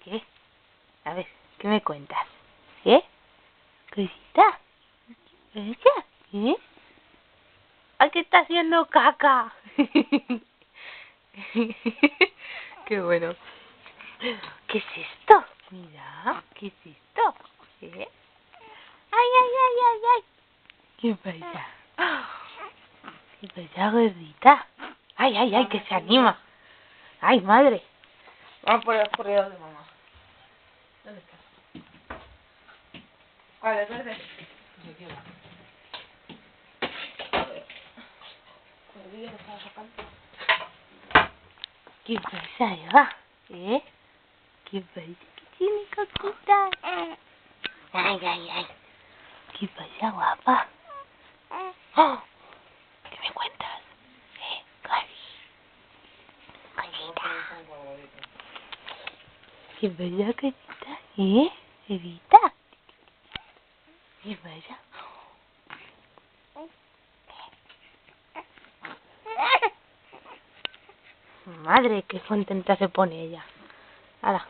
¿Qué? A ver, ¿qué me cuentas? ¿Qué? ¿Cosita? ¿Ella? ¿Qué? ¡Ay, que está haciendo caca! ¡Qué bueno! ¿Qué es esto? Mira, ¿qué es esto? ¿Qué? ¡Ay, ay, ay, ay, ay! ¿Qué pasa? ¿Qué pasa, gordita? ¡Ay, ay, ay, que se anima! ¡Ay, madre! Vamos por el corredor de mamá. ¿Dónde está? Vale, verde. Aquí va. El vídeo que estaba sacando. ¿Qué pasa, Eva? ¿Eh? ¿Qué pasa? ¿Qué tiene, coquita? Ay, ay, ay. ¿Qué pasa, guapa? ¡Oh! ¿Qué me cuentas? ¿Qué pasa, cosita? Evita. ¿Qué pasa? Madre, qué contenta se pone ella. Hala.